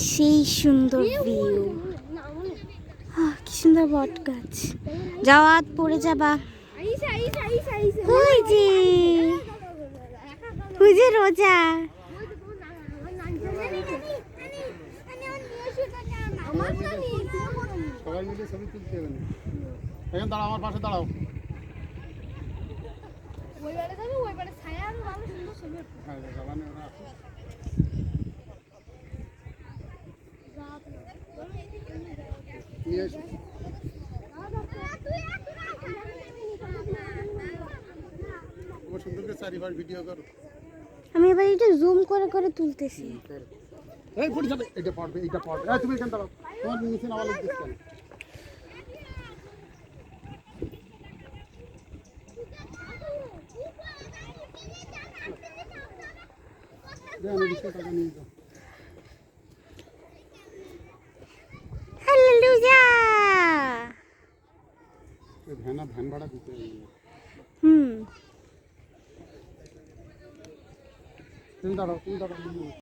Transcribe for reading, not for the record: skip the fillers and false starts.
সেই সুন্দর ভিউ। কি সুন্দর বট গাছ। যাওয়া পড়ে যাবা। ওই যে রোজা। সবাই মিলে ছবি তুলতে হবে। এখন দাঁড়াও, আমার পাশে দাঁড়াও। চারিবার ভিডিও করো। আমি এবার এটা জুম করে করে তুলতেছি। এই পড়ে যাবে, এটা পড়বে, এটা পড়বে। এই তুমি এখানে দাঁড়াও, তোমার নিচে নামা লাগবে কেন? হালেলুয়া। ভ্যান ভাড়া দিতে হবে। হুম। তুমি দাঁড়াও, তুমি দাঁড়াও।